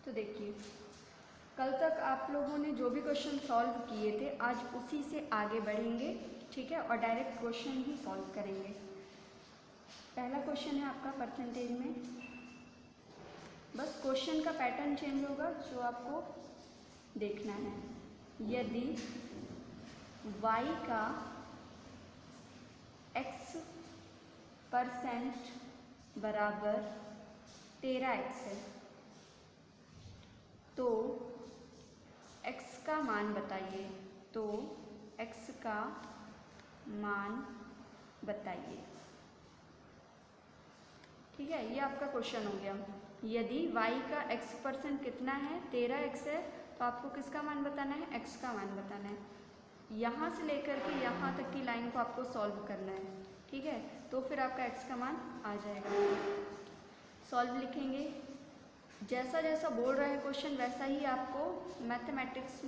तो देखिए, कल तक आप लोगों ने जो भी क्वेश्चन सॉल्व किए थे आज उसी से आगे बढ़ेंगे, ठीक है, और डायरेक्ट क्वेश्चन ही सॉल्व करेंगे। पहला क्वेश्चन है आपका परसेंटेज में, बस क्वेश्चन का पैटर्न चेंज होगा जो आपको देखना है। यदि y का x% बराबर 13x है तो x का मान बताइए। तो x का मान बताइए, ठीक है, ये आपका क्वेश्चन हो गया। यदि y का x% कितना है, 13x है, तो आपको किसका मान बताना है, x का मान बताना है। यहाँ से लेकर के यहाँ तक की लाइन को आपको सॉल्व करना है, ठीक है। तो फिर आपका x का मान आ जाएगा। सॉल्व लिखेंगे, जैसा जैसा बोल रहा है क्वेश्चन वैसा ही आपको मैथमेटिक्स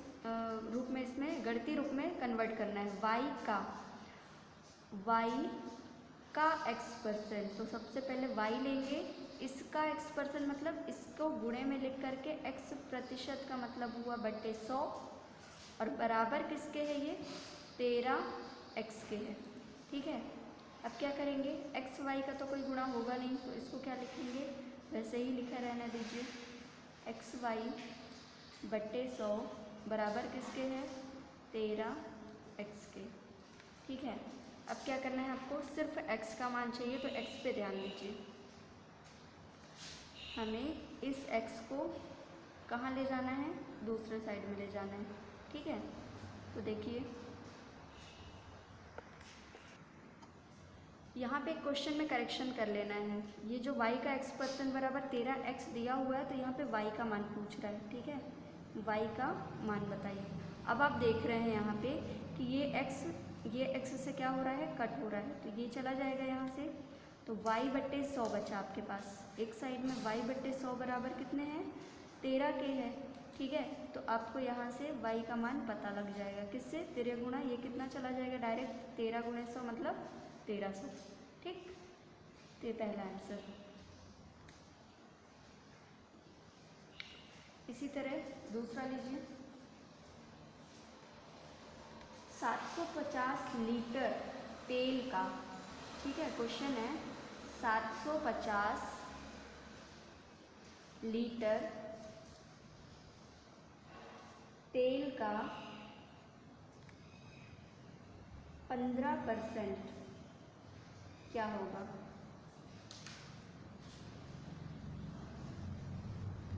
रूप में, इसमें गणितीय रूप में कन्वर्ट करना है। y का x%, तो सबसे पहले y लेंगे, इसका x% मतलब इसको गुणे में लिख करके x% का मतलब हुआ बटे 100 और बराबर किसके है, ये 13x के है, ठीक है। अब क्या करेंगे, x y का तो कोई गुणा होगा नहीं तो इसको क्या लिखेंगे, वैसे ही लिखा रहने दीजिए। एक्स वाई बटे 100 बराबर किसके है, 13x के, ठीक है। अब क्या करना है आपको, सिर्फ x का मान चाहिए तो x पे ध्यान दीजिए। हमें इस x को कहाँ ले जाना है, दूसरे साइड में ले जाना है, ठीक है। तो देखिए यहाँ पे क्वेश्चन में करेक्शन कर लेना है। ये जो y का x% बराबर 13x दिया हुआ है तो यहाँ पे y का मान पूछ रहा है, ठीक है। y का मान बताइए। अब आप देख रहे हैं यहाँ पे कि ये x से क्या हो रहा है, कट हो रहा है, तो ये चला जाएगा यहाँ से। तो y बट्टे 100 बचा आपके पास। एक साइड में y बट्टे 100 बराबर कितने हैं, 13 के है, ठीक है। तो आपको यहाँ से y का मान पता लग जाएगा, किससे, 13 गुणा ये कितना चला जाएगा डायरेक्ट, 13 गुणे 100 मतलब 1300, ठीक। तो ये पहला आंसर। इसी तरह दूसरा लीजिए, 750 लीटर तेल का, ठीक है, क्वेश्चन है 750 लीटर तेल का 15% क्या होगा।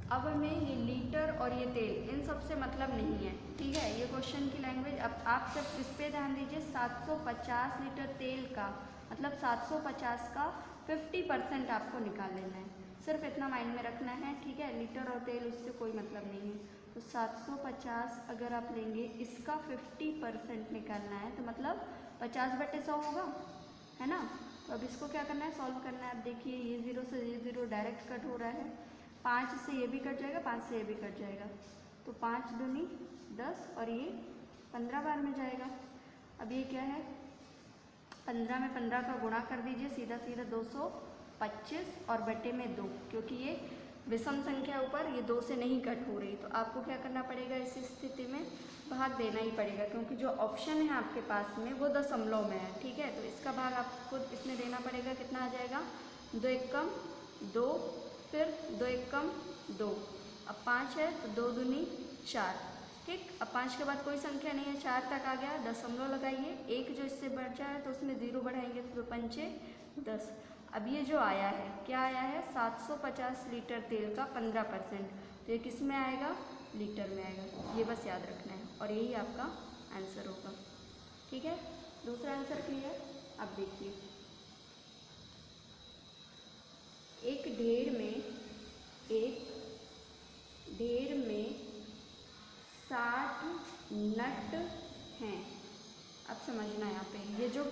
अब हमें ये लीटर और ये तेल इन सब से मतलब नहीं है, ठीक है, ये क्वेश्चन की लैंग्वेज। अब आप सिर्फ इस पे ध्यान दीजिए, 750 लीटर तेल का मतलब 750 का 50% आपको निकाल लेना है, सिर्फ इतना माइंड में रखना है, ठीक है। लीटर और तेल उससे कोई मतलब नहीं है। तो 750 अगर आप लेंगे, इसका 50% निकालना है, तो मतलब 50 बटे 100 होगा, है ना। तो अब इसको क्या करना है, सॉल्व करना है। अब देखिए ये 0 से ये 0 डायरेक्ट कट हो रहा है, 5 से ये भी कट जाएगा, 5 से ये भी कट जाएगा, तो 5 दूनी 10 और ये 15 बार में जाएगा। अब ये क्या है, 15 में 15 का गुणा कर दीजिए, सीधा सीधा 225 और बटे में 2, क्योंकि ये विषम संख्या ऊपर ये 2 से नहीं कट हो रही, तो आपको क्या करना पड़ेगा, इस स्थिति में भाग देना ही पड़ेगा, क्योंकि जो ऑप्शन है आपके पास में वो दशमलव में है, ठीक है। तो इसका भाग आपको इसमें देना पड़ेगा, कितना आ जाएगा, 2 एकम 2, फिर 2 एकम 2, अब 5 है तो 2 दूनी 4, ठीक। अब 5 के बाद कोई संख्या नहीं है, 4 तक आ गया, दशमलव लगाइए, एक जो इससे बचा है तो उसमें 0 बढ़ाएंगे तो 5 10। अब ये जो आया है, क्या आया है, 750 लीटर तेल का 15%, तो ये किस में आएगा, लीटर में आएगा, ये बस याद रखना है और यही आपका आंसर होगा, ठीक है। दूसरा आंसर क्लियर। अब देखिए, एक ढेर में 60 नट हैं। अब समझना यहाँ पे, ये जो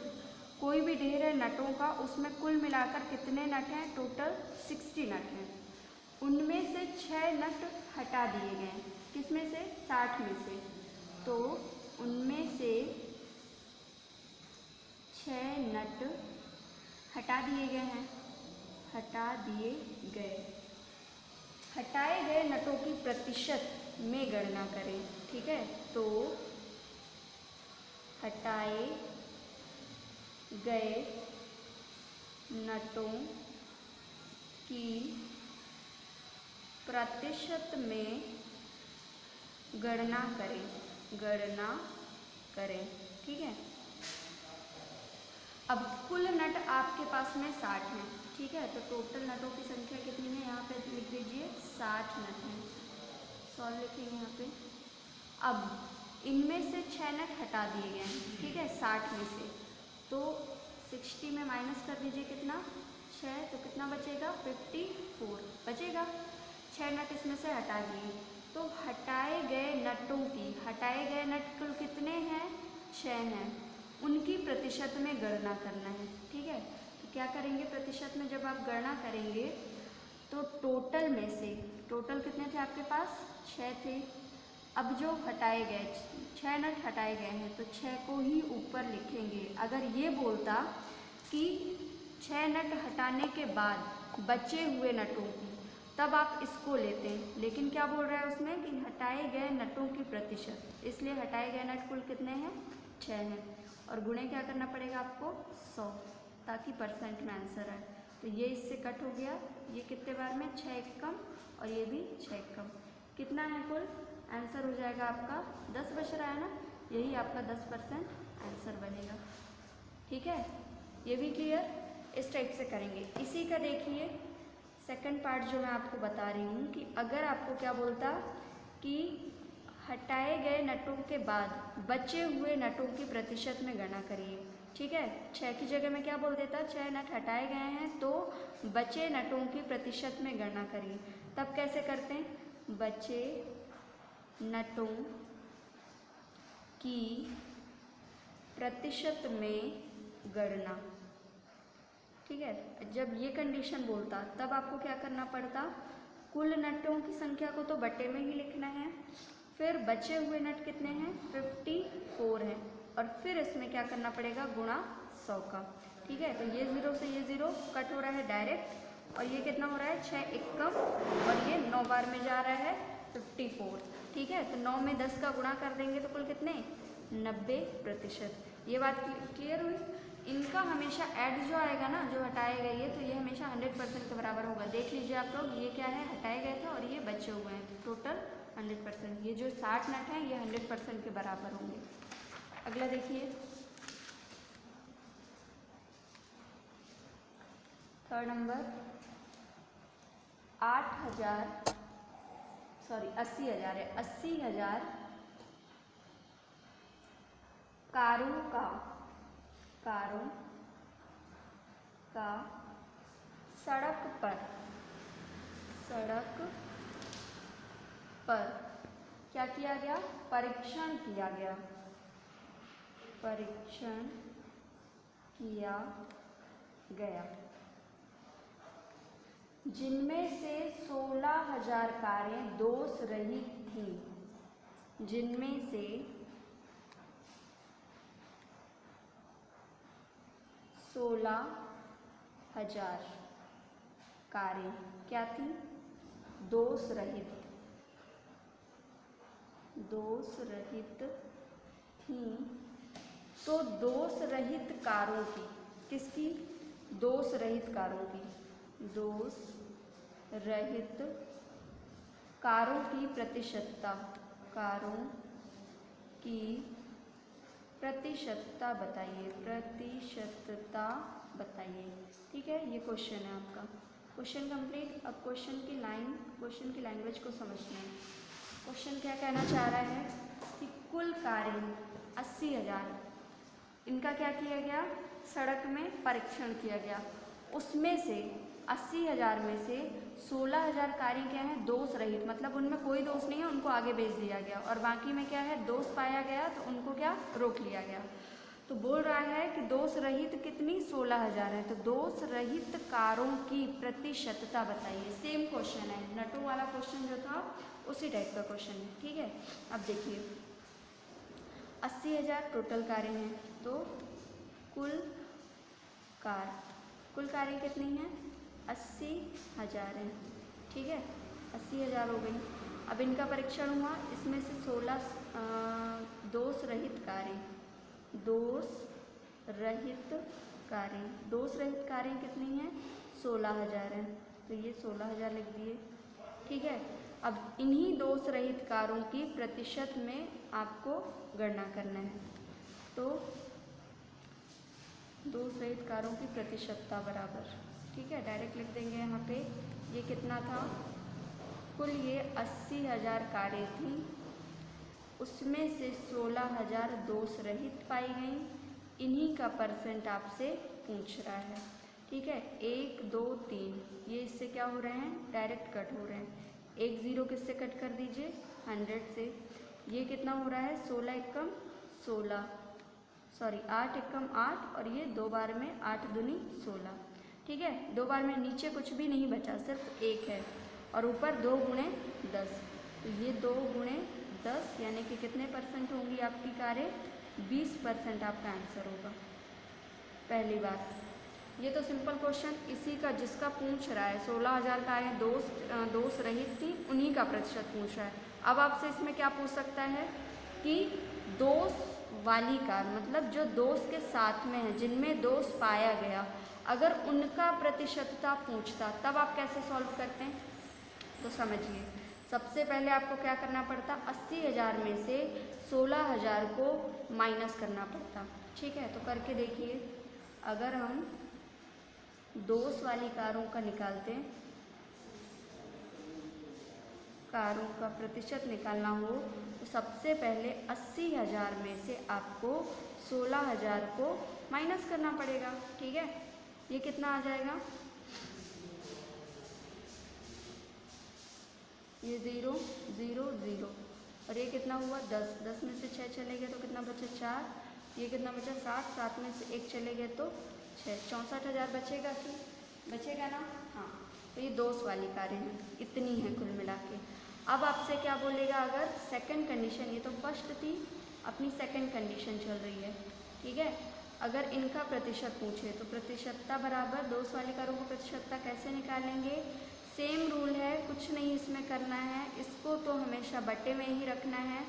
कोई भी ढेर है नटों का, उसमें कुल मिलाकर कितने नट हैं, टोटल 60 नट हैं। उनमें से 6 नट हटा दिए गए हैं, किसमें से, 60 में से। तो उनमें से 6 नट हटा दिए गए हैं, हटा हटाए गए नटों की प्रतिशत में गणना करें। ठीक है, तो हटाए गए नटों की प्रतिशत में गणना करें। ठीक है, अब कुल नट आपके पास में 60 हैं। ठीक है, तो टोटल नटों की संख्या कितनी है यहाँ पे लिख दीजिए, 60 नट हैं। सॉल्व लिखेंगे यहाँ पे। अब इनमें से 6 नट हटा दिए गए हैं। ठीक है, 60 में से, तो 60 में माइनस कर दीजिए कितना, 6, तो कितना बचेगा, 54 बचेगा। 6 नट इसमें से हटा दिए, तो हटाए गए नट कुल कितने हैं, 6 हैं, उनकी प्रतिशत में गणना करना है। ठीक है, तो क्या करेंगे, प्रतिशत में जब आप गणना करेंगे तो टोटल में से, टोटल कितने थे आपके पास, 6 थे। अब जो हटाए गए 6 नट हटाए गए हैं, तो 6 को ही ऊपर लिखेंगे। अगर ये बोलता कि 6 नट हटाने के बाद बचे हुए नटों की, तब आप इसको लेते हैं, लेकिन क्या बोल रहा है उसमें कि हटाए गए नटों की प्रतिशत, इसलिए हटाए गए नट कुल कितने हैं, 6 हैं, और गुणे क्या करना पड़ेगा आपको, 100, ताकि परसेंट में आंसर आए। तो ये इससे कट हो गया, ये कितने बार में, 6 एक कम, और ये भी 6 एक कम, कितना है कुल, आंसर हो जाएगा आपका 10 बच रहा है ना, यही आपका 10% आंसर बनेगा। ठीक है, ये भी क्लियर, इस टाइप से करेंगे। इसी का देखिए सेकंड पार्ट जो मैं आपको बता रही हूँ कि अगर आपको क्या बोलता कि हटाए गए नटों के बाद बचे हुए नटों की प्रतिशत में गणना करिए। ठीक है, 6 की जगह में क्या बोल देता, 6 नट हटाए गए हैं तो बचे नटों की प्रतिशत में गणना करिए। तब कैसे करते हैं, बचे नटों की प्रतिशत में गणना। ठीक है, जब ये कंडीशन बोलता तब आपको क्या करना पड़ता, कुल नटों की संख्या को तो बटे में ही लिखना है, फिर बचे हुए नट कितने हैं, 54 हैं, और फिर इसमें क्या करना पड़ेगा, गुणा 100 का। ठीक है, तो ये 0 से ये 0 कट हो रहा है डायरेक्ट, और ये कितना हो रहा है, 6 एक कम, और ये 9 बार में जा रहा है 54। ठीक है, तो 9 में 10 का गुणा कर देंगे तो कुल कितने, 90%। ये बात क्लियर हुई। इनका हमेशा ऐड जो आएगा ना, जो हटाए गए ये, तो ये हमेशा 100% के बराबर होगा। देख लीजिए आप लोग, ये क्या है, हटाए गए थे और ये बचे हुए हैं, तो टोटल 100%। ये जो 60 नट हैं ये 100% के बराबर होंगे। अगला देखिए, थर्ड नंबर, 80,000 है, 80,000 कारों का सड़क पर क्या किया गया, परीक्षण किया गया, जिनमें से 16,000 कारें दोष रहित थीं, जिनमें से 16,000 कारें क्या थी, दोष रहित थीं। तो दोष रहित कारों की, किसकी, दोष रहित कारों की, दोष रहित कारों की प्रतिशतता, बताइए। ठीक है, ये क्वेश्चन है आपका। Question complete. अब क्वेश्चन की लैंग्वेज को समझना है। क्वेश्चन क्या कहना चाह रहा है कि कुल कारें 80,000, इनका क्या किया गया, सड़क में परीक्षण किया गया, उसमें से 80,000 में से 16,000 कारें क्या हैं, दोष रहित, मतलब उनमें कोई दोष नहीं है, उनको आगे भेज दिया गया, और बाकी में क्या है, दोष पाया गया तो उनको क्या, रोक लिया गया। तो बोल रहा है कि दोष रहित कितनी, 16,000 है, तो दोष रहित कारों की प्रतिशतता बताइए। सेम क्वेश्चन है, नटों वाला क्वेश्चन जो था उसी टाइप का क्वेश्चन है। ठीक है, अब देखिए 80,000 टोटल कारें हैं, तो कुल कारें कितनी हैं, 80,000 हैं। ठीक है, 80,000 हो गई। अब इनका परीक्षण हुआ, इसमें से 16 दोष रहित कारें, दोष रहित कारें कितनी हैं? 16,000 हैं, तो ये 16,000 लिख दिए। ठीक है, अब इन्हीं दोष रहित कारों की प्रतिशत में आपको गणना करना है। तो दोष रहित कारों की प्रतिशतता बराबर, ठीक है, डायरेक्ट लिख देंगे यहाँ पे। ये कितना था? कुल ये 80,000 कारें थीं, उसमें से 16,000 दोष रहित पाई गई। इन्हीं का परसेंट आपसे पूछ रहा है। ठीक है, 1 2 3 ये इससे क्या हो रहे हैं? डायरेक्ट कट हो रहे हैं। 1 0 किससे कट कर दीजिए? 100 से। ये कितना हो रहा है? 16 एकम 16, सॉरी 8 एकम 8, और ये 2 बार में 8 दूनी 16। ठीक है, 2 बार में नीचे कुछ भी नहीं बचा, सिर्फ 1 है, और ऊपर 2 गुणे 10, तो ये 2 गुणे 10 यानी कि कितने परसेंट होंगी आपकी कारें? 20% आपका आंसर होगा। पहली बात, ये तो सिंपल क्वेश्चन इसी का जिसका पूछ रहा है, 16,000 कारें दोष रहित थी, उन्हीं का प्रतिशत पूछ रहा है। अब आपसे इसमें क्या पूछ सकता है कि दोष वाली कार, मतलब जो दोष के साथ में है, जिनमें दोष पाया गया, अगर उनका प्रतिशतता पूछता तब आप कैसे सॉल्व करते हैं? तो समझिए, सबसे पहले आपको क्या करना पड़ता? 80,000 में से 16,000 को माइनस करना पड़ता। ठीक है, तो करके देखिए। अगर हम दोष वाली कारों का निकालते हैं, कारों का प्रतिशत निकालना हो, तो सबसे पहले 80,000 में से आपको 16,000 को माइनस करना पड़ेगा। ठीक है, ये कितना आ जाएगा? ये 0 0 0, और ये कितना हुआ? 10, 10 में से 6 चले गए तो कितना बचा? 4, ये कितना बचा? 7, 7 में से 1 चले गए तो 6, 64,000 बचेगा कि बचेगा ना? हाँ, तो ये दोष वाली कारें हैं, इतनी हैं कुल मिला के। अब आपसे क्या बोलेगा? अगर सेकंड कंडीशन, ये तो फर्स्ट थी, अपनी सेकंड कंडीशन चल रही है। ठीक है, अगर इनका प्रतिशत पूछे तो प्रतिशतता बराबर दोष वाली कारों को प्रतिशतता कैसे निकालेंगे? सेम रूल है, कुछ नहीं इसमें करना है, इसको तो हमेशा बटे में ही रखना है।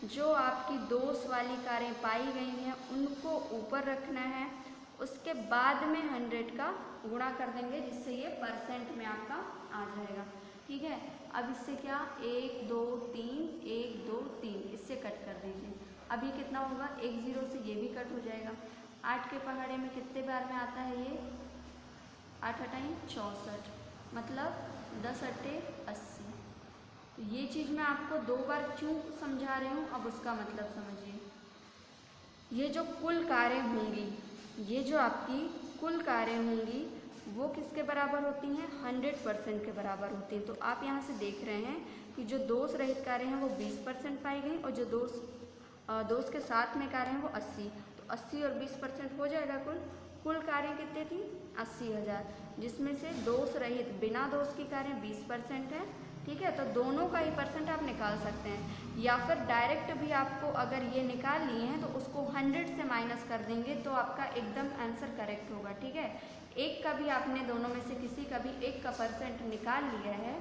जो आपकी दोष वाली कारें पाई गई हैं उनको ऊपर रखना है, उसके बाद में 100 का गुणा कर देंगे, जिससे ये परसेंट में आपका आ जाएगा। ठीक है, अब इससे क्या? 1 2 3 1 2 3 इससे कट कर दीजिए। अब ये कितना होगा? 1 0 से ये भी कट हो जाएगा। 8 के पहाड़े में कितने बार में आता है ये? 8 8 64, मतलब 10 8 80। तो ये चीज़ मैं आपको 2 बार क्यों समझा रही हूँ, अब उसका मतलब समझिए। ये जो कुल कारें होंगी, ये जो आपकी कुल कारें होंगी, वो किसके बराबर होती हैं? 100% के बराबर होती हैं। तो आप यहाँ से देख रहे हैं कि जो दोष रहित कारें हैं वो 20% पाई गई, और जो दोष के साथ में कारें हैं वो 80। तो 80 और 20% हो जाएगा कुल कारें कितनी थी? 80,000, जिसमें से दोष रहित बिना दोष की कारें 20% हैं। ठीक है, तो दोनों का ही परसेंट आप निकाल सकते हैं, या फिर डायरेक्ट भी आपको अगर ये निकाल लिए हैं तो उसको 100 से माइनस कर देंगे तो आपका एकदम आंसर करेक्ट होगा। ठीक है, एक का भी आपने दोनों में से किसी का भी एक का परसेंट निकाल लिया है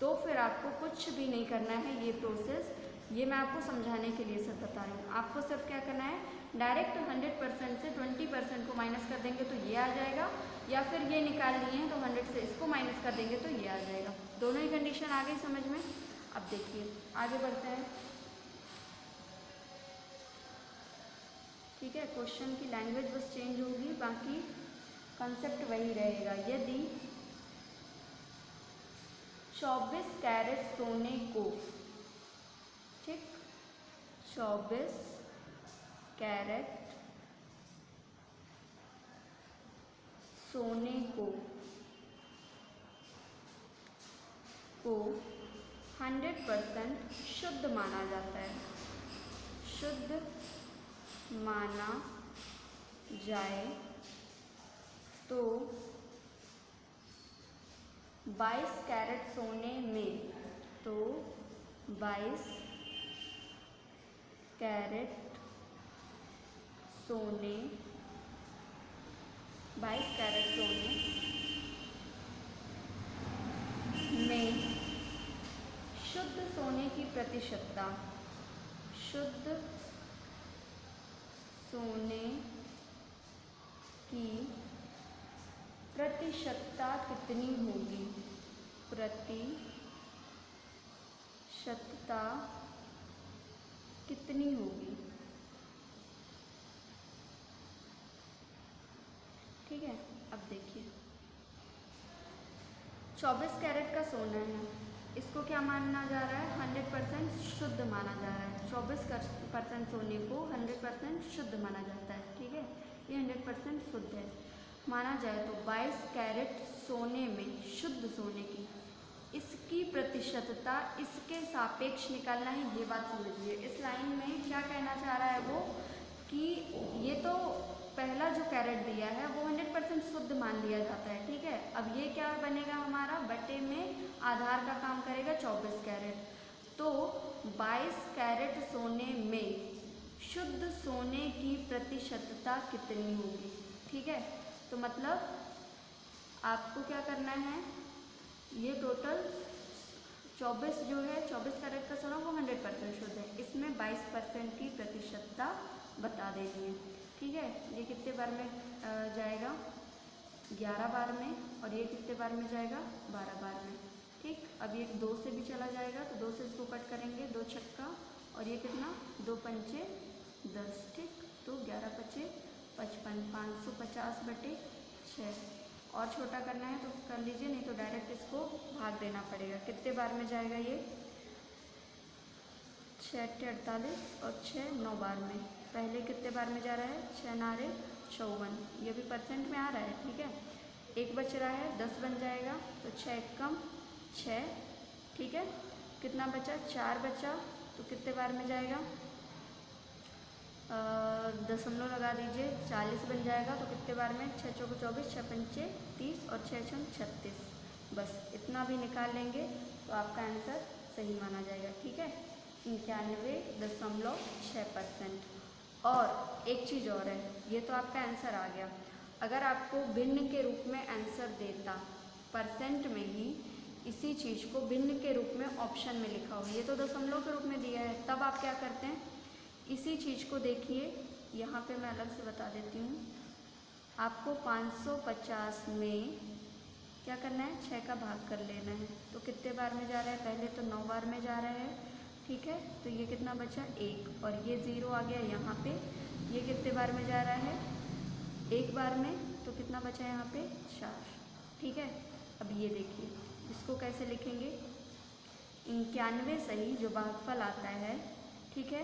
तो फिर आपको कुछ भी नहीं करना है। ये प्रोसेस, ये मैं आपको समझाने के लिए सब बता रही हूँ। आपको सिर्फ क्या करना है, डायरेक्ट 100% से 20% को माइनस कर देंगे तो ये आ जाएगा, या फिर ये निकाल लिए हैं तो 100 से इसको माइनस कर देंगे तो ये आ जाएगा। दोनों ही कंडीशन आ गई समझ में। अब देखिए आगे बढ़ते हैं। ठीक है, क्वेश्चन की लैंग्वेज बस चेंज होगी, बाकी कंसेप्ट वही रहेगा। यदि 24 कैरेट सोने को, ठीक, 24 कैरेट सोने को 100% शुद्ध माना जाता है, शुद्ध माना जाए तो 22 कैरेट सोने में, तो 22 कैरेट सोने, 22 कैरेट सोने में की प्रतिशतता, शुद्ध सोने की प्रतिशतता कितनी होगी, प्रतिशतता कितनी होगी। ठीक है, अब देखिए 24 कैरेट का सोना है, इसको क्या माना जा रहा है, 100% शुद्ध माना जा रहा है। 24% सोने को 100% शुद्ध माना जाता है। ठीक है, ये 100% शुद्ध है माना जाए तो 22 कैरेट सोने में, शुद्ध सोने की, इसकी प्रतिशतता इसके सापेक्ष निकालना है। ये बात समझिए, इस लाइन में क्या कहना चाह रहा है वो, कि ये तो पहला जो कैरेट दिया है वो 100% शुद्ध मान लिया जाता है। ठीक है, अब ये क्या बनेगा हमारा, बटे में आधार का काम करेगा 24 कैरेट, तो 22 कैरेट सोने में शुद्ध सोने की प्रतिशतता कितनी होगी। ठीक है, तो मतलब आपको क्या करना है, ये टोटल 24 जो है, 24 कैरेट का सोना वो 100% शुद्ध है, इसमें 22% की प्रतिशतता बता देनी है। ठीक है, ये कितने बार में जाएगा, 11 बार में, और ये कितने बार में जाएगा, 12 बार में। ठीक, अब ये 2 से भी चला जाएगा तो 2 से इसको कट करेंगे, 2 छक्का, और ये कितना, 2 पंचे 10। ठीक, तो 11 पचे 55, 550 बटे 6, और छोटा करना है तो कर लीजिए, नहीं तो डायरेक्ट इसको भाग देना पड़ेगा। कितने बार में जाएगा ये, 6 × 48 और 6 9 बार में। पहले कितने बार में जा रहा है, 6 नारे 54, ये भी परसेंट में आ रहा है। ठीक है, एक बच रहा है, 10 बन जाएगा, तो 6 कम 6। ठीक है, कितना बचा, 4 बचा, तो कितने बार में जाएगा, दशमलव लगा दीजिए, 40 बन जाएगा, तो कितने बार में, 6 चौके 24, 6 पंचे 30 और 6 छंग 36। बस इतना भी निकाल लेंगे तो आपका आंसर सही माना जाएगा। ठीक है, 91.6%। और एक चीज़ और है, ये तो आपका आंसर आ गया। अगर आपको भिन्न के रूप में आंसर देता, परसेंट में ही इसी चीज़ को भिन्न के रूप में ऑप्शन में लिखा हो, ये तो दशमलव के रूप में दिया है, तब आप क्या करते हैं, इसी चीज़ को देखिए, यहाँ पे मैं अलग से बता देती हूँ। आपको 550 में क्या करना है, 6 का भाग कर लेना है, तो कितने बार में जा रहा है, पहले तो 9 बार में जा रहा है। ठीक है, तो ये कितना बचा, 1, और ये 0 आ गया यहाँ पे। ये कितने बार में जा रहा है, 1 बार में, तो कितना बचा यहाँ पे, 4। ठीक है, अब ये देखिए इसको कैसे लिखेंगे, 91 सही जो भागफल आता है। ठीक है,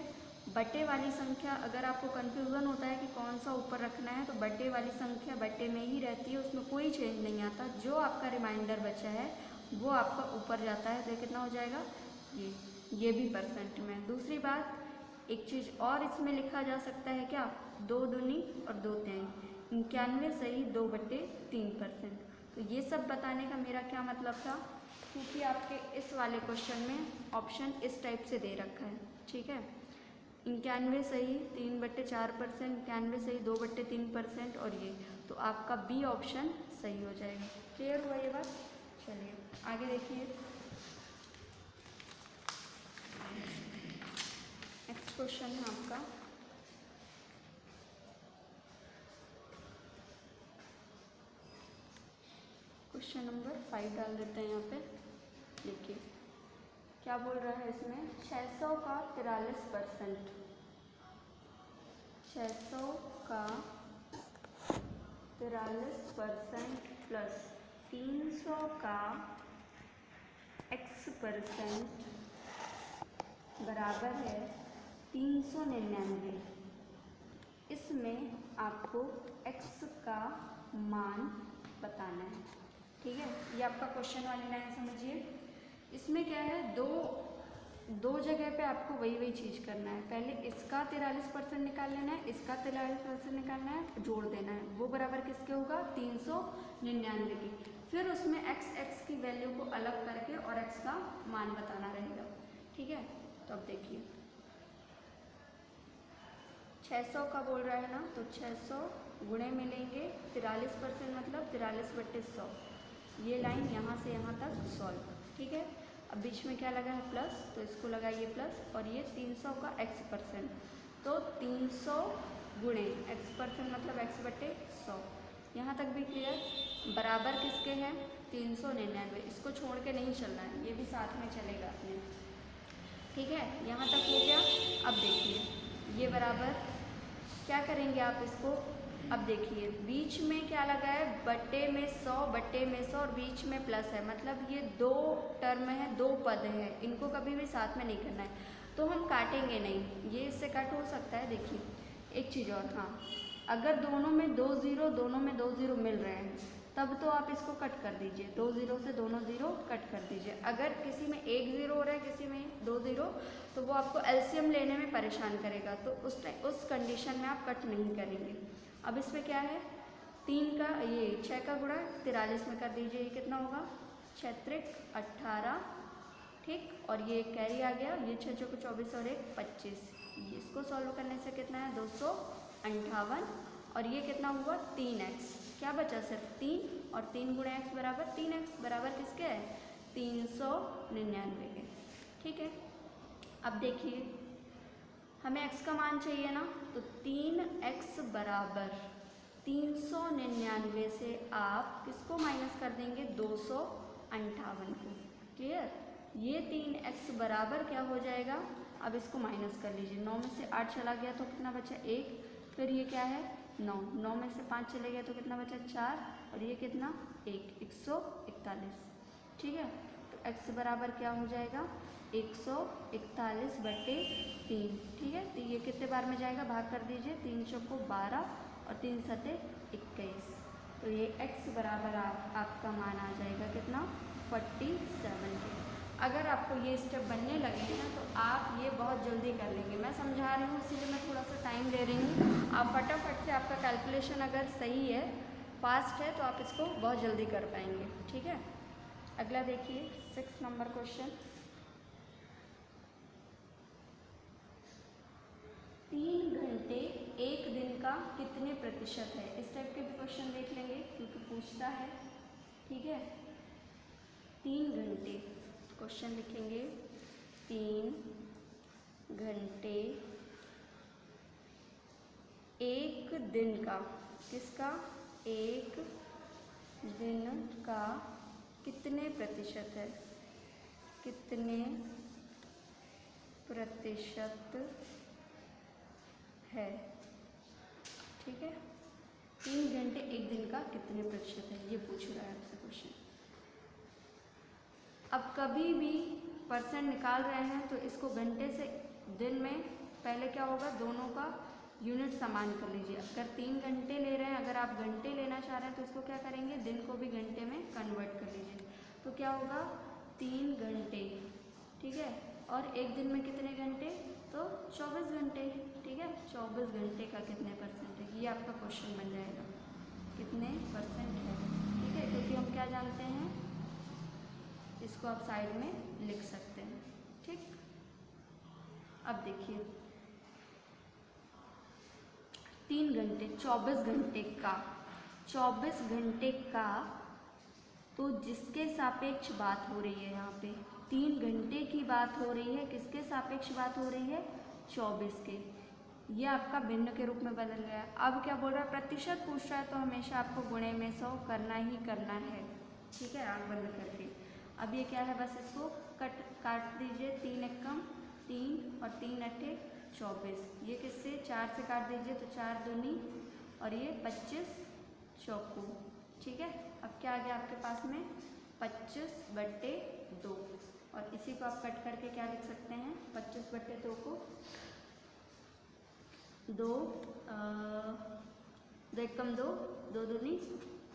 बटे वाली संख्या, अगर आपको कन्फ्यूज़न होता है कि कौन सा ऊपर रखना है, तो बटे वाली संख्या बटे में ही रहती है, उसमें कोई चेंज नहीं आता। जो आपका रिमाइंडर बचा है वो आपका ऊपर जाता है, तो कितना हो जाएगा, ये भी परसेंट में। दूसरी बात, एक चीज़ और इसमें लिखा जा सकता है, क्या, 2 दूनी और 2 तिहाई, 91 सही 2/3%। तो ये सब बताने का मेरा क्या मतलब था, क्योंकि आपके इस वाले क्वेश्चन में ऑप्शन इस टाइप से दे रखा है। ठीक है, 91 सही 3/4%, 91 सही 2/3%, और ये, तो आपका बी ऑप्शन सही हो जाएगा। क्लियर हुआ ये बात। चलिए आगे देखिए, नेक्स्ट क्वेश्चन है आपका क्वेश्चन नंबर 5 डाल देते हैं यहाँ पे। देखिए क्या बोल रहा है इसमें, 600 का 43%, 600 का 43% प्लस 300 का x% बराबर है 399। इसमें आपको x का मान बताना है। ठीक है, ये आपका क्वेश्चन वाली लाइन समझिए। इसमें क्या है, दो जगह पे आपको वही चीज़ करना है। पहले इसका 43% निकाल लेना है, इसका 43% निकालना है, जोड़ देना है, वो बराबर किसके होगा, 399 की। फिर उसमें x की वैल्यू को अलग करके और x का मान बताना रहेगा। ठीक है, तो अब देखिए 600 का बोल रहा है ना, तो 600 गुणे में लेंगे 43% मतलब 43/100। ये लाइन यहाँ से यहाँ तक सॉल्व। ठीक है, अब बीच में क्या लगा है प्लस, तो इसको लगाइए प्लस, और ये 300 का x%, तो 300 गुणे x% मतलब x/100। यहाँ तक भी क्लियर? बराबर किसके हैं? 399। इसको छोड़ के नहीं चलना है, ये भी साथ में चलेगा अपने। ठीक है, यहाँ तक हो गया। अब देखिए ये बराबर क्या करेंगे आप इसको, अब देखिए बीच में क्या लगा है, बट्टे में 100, बट्टे में 100 और बीच में प्लस है, मतलब ये दो टर्म है, दो पद है, इनको कभी भी साथ में नहीं करना है, तो हम काटेंगे नहीं, ये इससे कट हो सकता है। देखिए एक चीज़ और, हाँ अगर दोनों में 2 ज़ीरो, दोनों में 2 ज़ीरो मिल रहे हैं तब तो आप इसको कट कर दीजिए, 2 ज़ीरो से दोनों ज़ीरो कट कर दीजिए। अगर किसी में 1 ज़ीरो हो रहा है, किसी में 2 ज़ीरो, तो वो आपको एलसीएम लेने में परेशान करेगा, तो उस कंडीशन में आप कट नहीं करेंगे। अब इसमें क्या है, 3 का ये 6 का गुणा 43 में कर दीजिए, ये कितना होगा 6 18, ठीक, और ये कैरी आ गया, ये 6 चौको 24 और 1 25, इसको सॉल्व करने से कितना है 258, और ये कितना हुआ 3x, क्या बचा सिर्फ 3, और 3 गुणा x बराबर 3x, बराबर किसके है 399 के। ठीक है, अब देखिए हमें x का मान चाहिए ना, तो 3x बराबर 399 से आप किसको माइनस कर देंगे 258 को। क्लियर, ये 3x बराबर क्या हो जाएगा, अब इसको माइनस कर लीजिए, 9 में से 8 चला गया तो कितना बचा 1, फिर ये क्या है 9, 9 में से 5 चले गया तो कितना बचा 4, और ये कितना 141। ठीक है, तो x बराबर क्या हो जाएगा 141/3। ठीक है, तो ये कितने बार में जाएगा, भाग कर दीजिए, 3 चौको 12 और 3 सते 21, तो ये x बराबर आपका मान आ जाएगा कितना 47 के। अगर आपको ये स्टेप बनने लगे हैं तो आप ये बहुत जल्दी कर लेंगे, मैं समझा रही हूँ इसीलिए मैं थोड़ा सा टाइम ले रही हूँ। आप फटाफट से, आपका कैलकुलेशन अगर सही है, फास्ट है, तो आप इसको बहुत जल्दी कर पाएंगे। ठीक है, अगला देखिए 6 नंबर क्वेश्चन, 3 घंटे एक दिन का कितने प्रतिशत है, इस टाइप के क्वेश्चन देख लेंगे क्योंकि पूछता है। ठीक है, 3 घंटे, क्वेश्चन लिखेंगे 3 घंटे एक दिन का, किसका, एक दिन का कितने प्रतिशत है, कितने प्रतिशत है। ठीक है, 3 घंटे एक दिन का कितने प्रतिशत है, ये पूछ रहा है आपसे क्वेश्चन। अब कभी भी परसेंट निकाल रहे हैं तो इसको घंटे से दिन में, पहले क्या होगा दोनों का यूनिट समान कर लीजिए। अगर 3 घंटे ले रहे हैं, अगर आप घंटे लेना चाह रहे हैं तो इसको क्या करेंगे, दिन को भी घंटे में कन्वर्ट कर लीजिए, तो क्या होगा 3 घंटे। ठीक है, और एक दिन में कितने घंटे, तो 24 घंटे। ठीक है, 24 घंटे का कितने परसेंट है, ये आपका क्वेश्चन बन जाएगा, कितने परसेंट है। ठीक है, क्योंकि हम क्या जानते हैं, इसको आप साइड में लिख सकते हैं। ठीक, अब देखिए 3 घंटे 24 घंटे का, 24 घंटे का, तो जिसके सापेक्ष बात हो रही है यहाँ पे 3 घंटे की बात हो रही है, किसके सापेक्ष बात हो रही है 24 के, ये आपका भिन्न के रूप में बदल गया। अब क्या बोल रहा है, प्रतिशत पूछ रहा है तो हमेशा आपको गुणे में 100 करना ही करना है। ठीक है, आँख बंद करके। अब ये क्या है, बस इसको काट दीजिए, 3 एकम 3 और 3 अट्ठे 24, ये किससे 4 से काट दीजिए तो 4 दूनी, और ये 25 चौको। ठीक है, अब क्या आ गया आपके पास में 25/2, और इसी को आप कट करके क्या लिख सकते हैं, 25/2 को 2 एकम 2, 2 दूनी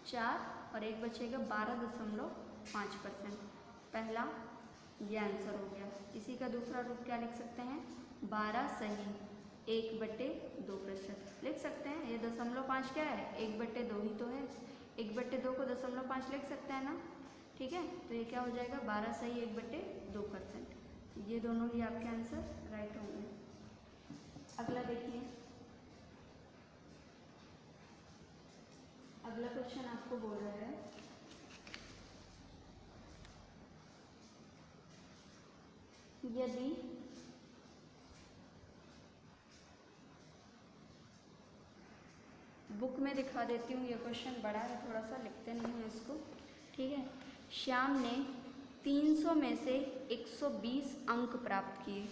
4, और एक बचेगा 12.5%। पहला ये आंसर हो गया। इसी का दूसरा रूप क्या लिख सकते हैं, 12 सही 1/2% लिख सकते हैं। ये 0.5 क्या है, 1/2 ही तो है, 1/2 को 0.5 लिख सकते हैं ना। ठीक है, तो ये क्या हो जाएगा 12 सही 1/2%। ये दोनों ही आपके आंसर राइट होंगे। अगला देखिए, अगला क्वेश्चन आपको बोल रहा है यदि बुक में दिखा देती हूँ, ये क्वेश्चन बड़ा है थोड़ा सा, लिखते नहीं हैं इसको, ठीक है। श्याम ने 300 में से 120 अंक प्राप्त किए,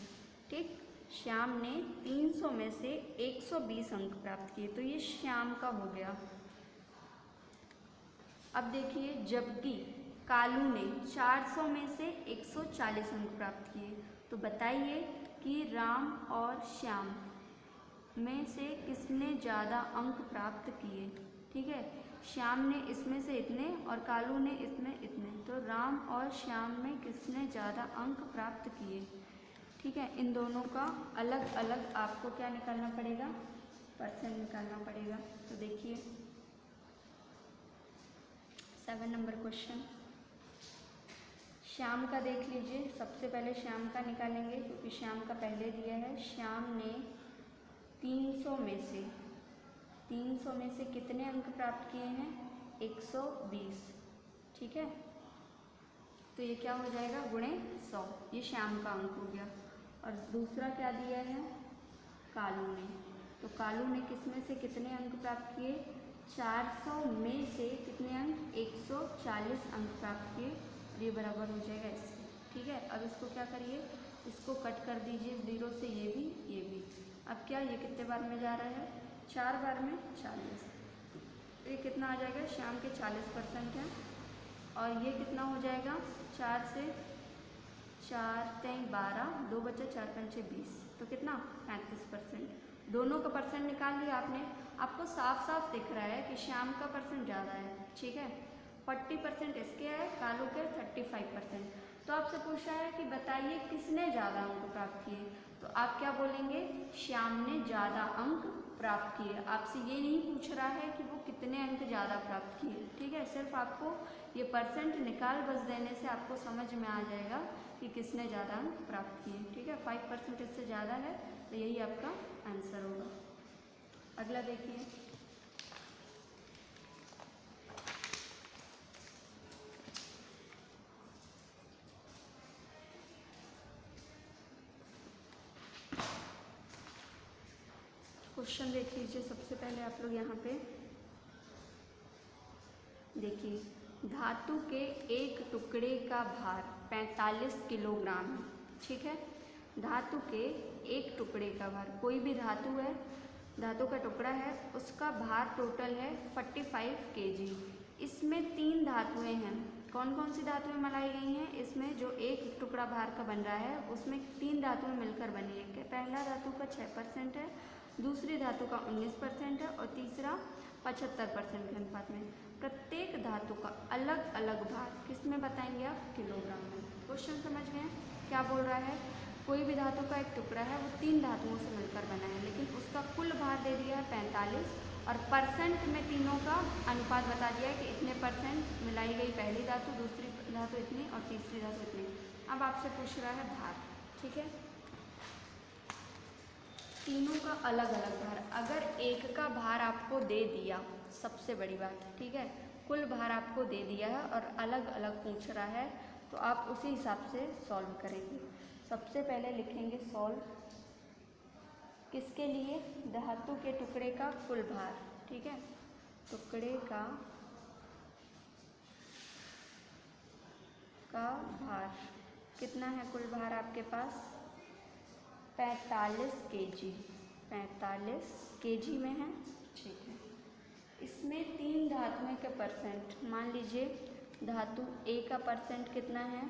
ठीक। श्याम ने 300 में से 120 अंक प्राप्त किए, तो ये श्याम का हो गया। अब देखिए, जबकि कालू ने 400 में से 140 अंक प्राप्त किए, तो बताइए कि राम और श्याम में से किसने ज़्यादा अंक प्राप्त किए, ठीक है। श्याम ने इसमें से इतने और कालू ने इसमें इतने, तो राम और श्याम में किसने ज़्यादा अंक प्राप्त किए, ठीक है। इन दोनों का अलग अलग आपको क्या निकालना पड़ेगा, परसेंट निकालना पड़ेगा। तो देखिए 7 नंबर क्वेश्चन, श्याम का देख लीजिए। सबसे पहले श्याम का निकालेंगे, क्योंकि श्याम का पहले दिया है। श्याम ने 300 में से कितने अंक प्राप्त किए हैं, 120, ठीक है। तो ये क्या हो जाएगा, गुणे 100, ये श्याम का अंक हो गया। और दूसरा क्या दिया है, कालू ने, तो कालू ने किसमें से कितने अंक प्राप्त किए, 400 में से कितने अंक, 140 अंक प्राप्त किए, और ये बराबर हो जाएगा इससे, ठीक है। अब इसको क्या करिए, इसको कट कर दीजिए 0 से, ये भी। अब क्या, ये कितने बार में जा रहा है, 4 बार में 40, तो ये कितना आ जाएगा, श्याम के 40% है। और ये कितना हो जाएगा, 4 से 4 3 12, 2 बचा, 4 5 6 20, तो कितना 35%। दोनों का परसेंट निकाल लिया आपने। आपको साफ साफ दिख रहा है कि श्याम का परसेंट ज़्यादा है, ठीक है। 40% इसके है, कालू के 35%। तो आपसे पूछा है कि बताइए किसने ज़्यादा अंक प्राप्त किए, तो आप क्या बोलेंगे, श्याम ने ज़्यादा अंक प्राप्त किए। आपसे ये नहीं पूछ रहा है कि वो कितने अंक ज़्यादा प्राप्त किए, ठीक है। सिर्फ आपको ये परसेंट निकाल बस देने से आपको समझ में आ जाएगा कि किसने ज़्यादा अंक प्राप्त किए, ठीक है। 5% इससे ज़्यादा है, तो यही आपका आंसर होगा। अगला देखिए, क्वेश्चन देख लीजिए। सबसे पहले आप लोग यहाँ पे देखिए, धातु के एक टुकड़े का भार 45 किलोग्राम है, ठीक है। धातु के एक टुकड़े का भार, कोई भी धातु है, धातु का टुकड़ा है, उसका भार टोटल है 45 kg। इसमें 3 धातुएं हैं। कौन कौन सी धातुएं मिलाई गई हैं इसमें, जो एक टुकड़ा भार का बन रहा है उसमें 3 धातुएं मिलकर बनी है। पहला धातु का 6% है, दूसरी धातु का 19% है, और तीसरा 75% के अनुपात में। प्रत्येक धातु का अलग अलग भार किस में बताएंगे आप, किलोग्राम में। क्वेश्चन समझ गए क्या बोल रहा है, कोई भी धातु का एक टुकड़ा है, वो 3 धातुओं से मिलकर बना है, लेकिन उसका कुल भार दे दिया है 45, और परसेंट में तीनों का अनुपात बता दिया है कि इतने परसेंट मिलाई गई पहली धातु, दूसरी धातु इतनी, और तीसरी धातु इतनी। अब आपसे पूछ रहा है भार, ठीक है। तीनों का अलग अलग भार, अगर एक का भार आपको दे दिया, सबसे बड़ी बात, ठीक है, कुल भार आपको दे दिया है और अलग अलग पूछ रहा है, तो आप उसी हिसाब से सॉल्व करेंगे। सबसे पहले लिखेंगे सॉल्व, किसके लिए, धातु के टुकड़े का कुल भार, ठीक है। टुकड़े का भार कितना है, कुल भार आपके पास 45 kg, 45 kg में है, ठीक है। इसमें 3 धातुओं के परसेंट, मान लीजिए धातु ए का परसेंट कितना है,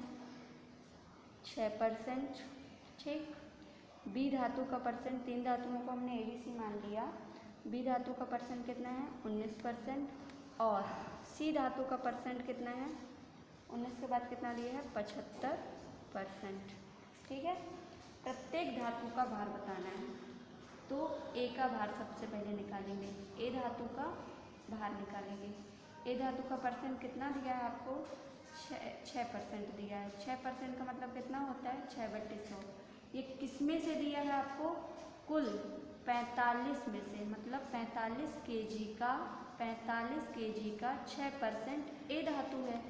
6%, ठीक। बी धातु का परसेंट, 3 धातुओं को हमने ABC मान लिया, बी धातु का परसेंट कितना है 19%, और सी धातु का परसेंट कितना है, 19 के बाद कितना दिया है 75%, ठीक है। प्रत्येक धातु का भार बताना है, तो ए का भार सबसे पहले निकालेंगे, ए धातु का भार निकालेंगे। ए धातु का परसेंट कितना दिया है आपको, 6% दिया है। 6% का मतलब कितना होता है, 6/100। ये किस में से दिया है आपको, कुल 45 में से, मतलब 45 kg का 6% ए धातु है,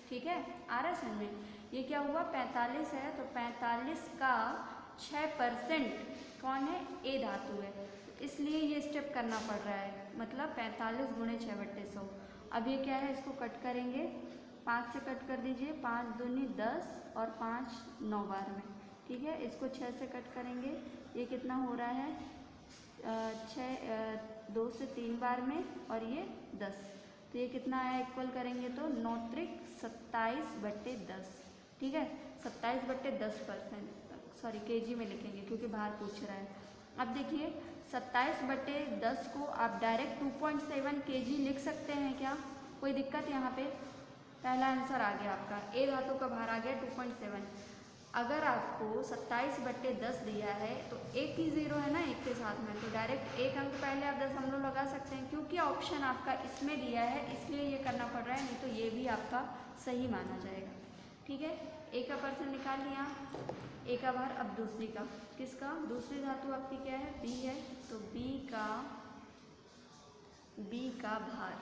ठीक है। आ रहा है समझ में, ये क्या हुआ 45 है, तो 45 का 6% कौन है, ए धातु है, इसलिए ये स्टेप करना पड़ रहा है, मतलब 45 गुणे 6/100। अब ये क्या है, इसको कट करेंगे, 5 से कट कर दीजिए, 5 दूनी 10 और 5 9 बार में, ठीक है। इसको 6 से कट करेंगे, ये कितना हो रहा है 2 से 3 बार में, और ये 10, तो ये कितना आया, इक्वल करेंगे तो 9 त्रिक 27/10, ठीक है। 27/10%, सॉरी केजी में लिखेंगे क्योंकि बाहर पूछ रहा है। अब देखिए 27/10 को आप डायरेक्ट 2.7 केजी लिख सकते हैं क्या, कोई दिक्कत यहाँ पे? पहला आंसर आ गया आपका, ए धातु का भार आ गया 2.7। अगर आपको 27/10 दिया है तो एक ही जीरो है ना एक के साथ में, तो डायरेक्ट एक अंक पहले आप दशमलव लगा सकते हैं, क्योंकि ऑप्शन आपका इसमें दिया है इसलिए ये करना पड़ रहा है, नहीं तो ये भी आपका सही माना जाएगा, ठीक है। ए का परसेंट निकाल लिया, ए का भार। अब दूसरी का, किसका, दूसरी धातु आपकी क्या है, बी है, तो बी का भार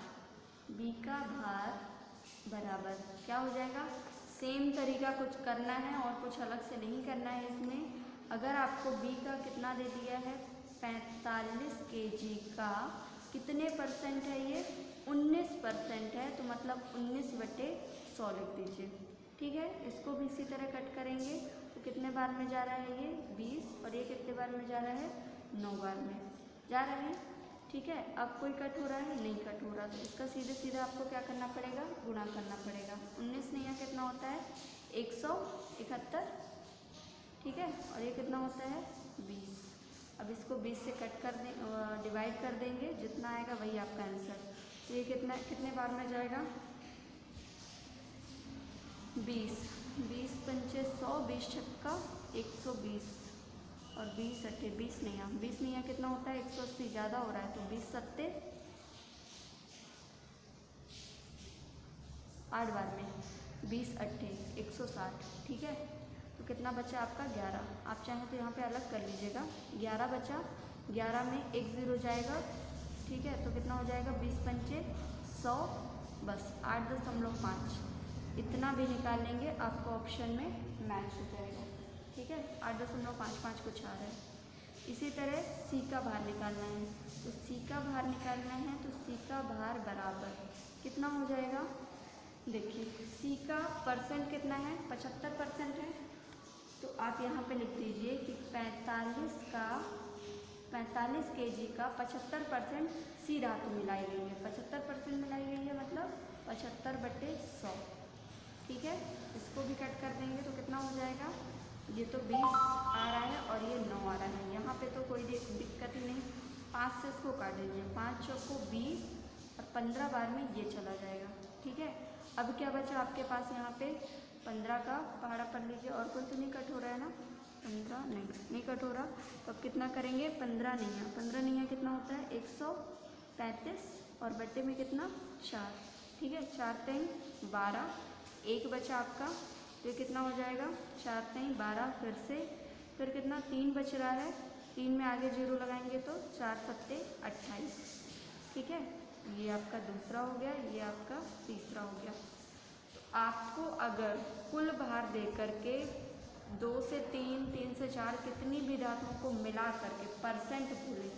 बराबर क्या हो जाएगा, सेम तरीका कुछ करना है और कुछ अलग से नहीं करना है इसमें। अगर आपको बी का कितना दे दिया है 45 केजी का कितने परसेंट है, ये 19% है, तो मतलब 19/100 लिख दीजिए, ठीक है। इसको भी इसी तरह कट करेंगे, तो कितने बार में जा रहा है ये 20, और ये कितने बार में जा रहा है 9 बार में जा रहे हैं, ठीक है। अब कोई कट हो रहा है, नहीं कट हो रहा, तो इसका सीधे सीधे आपको क्या करना पड़ेगा, गुणा करना पड़ेगा। 19 नहीं है, कितना होता है 171, ठीक है, और ये कितना होता है 20। अब इसको 20 से कट कर दें, डिवाइड कर देंगे, जितना आएगा वही आपका आंसर। तो ये कितने बार में जाएगा 20, 20 पंचे 100, 20 छक्का 120, और 20 अट्ठे 20 नहीं है, 20 नहीं है, कितना होता है 180, ज़्यादा हो रहा है, तो 20 सत्ते 8 बार में, 20 अट्ठे 160, ठीक है। तो कितना बचा आपका 11, आप चाहें तो यहाँ पे अलग कर लीजिएगा, 11 बचा, 11 में एक ज़ीरो जाएगा, ठीक है, तो कितना हो जाएगा 20 पंचे 100, बस 8.5, इतना भी निकाल लेंगे आपको ऑप्शन में मैच हो जाएगा, ठीक है। 8.55 कुछ आ रहा है। इसी तरह सी का भार निकालना है, तो सी का भार निकालना है, तो सी का भार बराबर कितना हो जाएगा, देखिए सी का परसेंट कितना है 75% है, तो आप यहाँ पे लिख दीजिए कि 45 केजी का 75% सी धातु मिलाई गई है, 75% मिलाई गई है, मतलब 75/100, ठीक है। इसको भी कट कर देंगे, तो कितना हो जाएगा, ये तो 20 आ रहा है और ये 9 आ रहा है, यहाँ पे तो कोई दिक्कत ही नहीं, 5 से इसको काट दीजिए, 5 चौको 20 और 15 बार में ये चला जाएगा, ठीक है। अब क्या बचा आपके पास यहाँ पे 15 का पहाड़ा पढ़ लीजिए, और कोई तो नहीं कट हो रहा है ना, 15 नहीं कट हो रहा, तो अब कितना करेंगे, 15 नहीं है, 15 नहीं है, कितना होता है 135, और बट्टे में कितना 4, ठीक है, 4 3 12, एक बचा आपका, तो ये कितना हो जाएगा 4 3 12, फिर कितना 3 बच रहा है, 3 में आगे जीरो लगाएंगे तो 4 7 28, ठीक है। ये आपका दूसरा हो गया, ये आपका तीसरा हो गया। तो आपको अगर कुल भार दे करके 2 से 3, 3 से 4 कितनी भी धातुओं को मिला करके परसेंट बोले,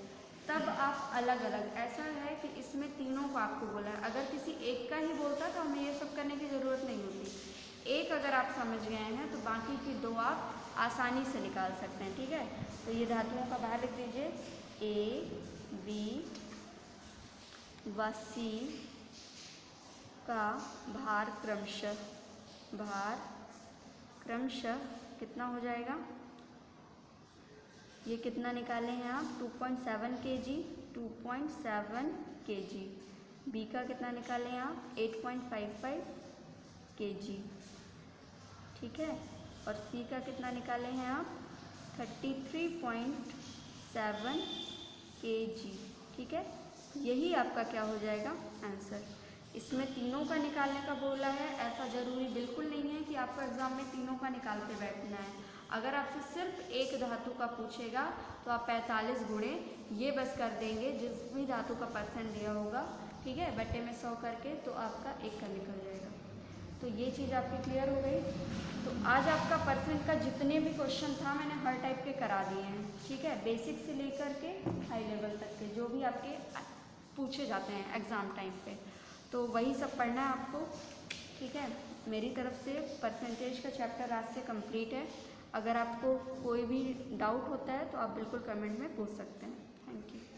तब आप अलग अलग, ऐसा है कि इसमें तीनों को आपको बोला है, अगर किसी एक का ही बोलता तो हमें ये सब करने की ज़रूरत नहीं होती। एक अगर आप समझ गए हैं तो बाकी की 2 आप आसानी से निकाल सकते हैं, ठीक है। तो ये धातुओं का भार लिख दीजिए, ए बी व सी का भार क्रमशः कितना हो जाएगा, ये कितना निकाले हैं आप 2.7 kg, 2.7 kg। बी का कितना निकाले हैं आप 8.55 kg, ठीक है। और सी का कितना निकाले हैं आप 33.7 kg, ठीक है। यही आपका क्या हो जाएगा आंसर। इसमें तीनों का निकालने का बोला है, ऐसा ज़रूरी बिल्कुल नहीं है कि आपको एग्ज़ाम में तीनों का निकालते बैठना है। अगर आपसे सिर्फ एक धातु का पूछेगा तो आप 45 गुणे ये बस कर देंगे, जिस भी धातु का परसेंट दिया होगा, ठीक है, बट्टे में 100 करके, तो आपका एक का निकल जाएगा। तो ये चीज़ आपकी क्लियर हो गई। तो आज आपका परसेंट का जितने भी क्वेश्चन था मैंने हर टाइप के करा दिए हैं, ठीक है, बेसिक से लेकर के हाई लेवल तक के जो भी आपके पूछे जाते हैं एग्ज़ाम टाइम पे, तो वही सब पढ़ना है आपको, ठीक है। मेरी तरफ से परसेंटेज का चैप्टर आज से कंप्लीट है। अगर आपको कोई भी डाउट होता है तो आप बिल्कुल कमेंट में पूछ सकते हैं। Thank you.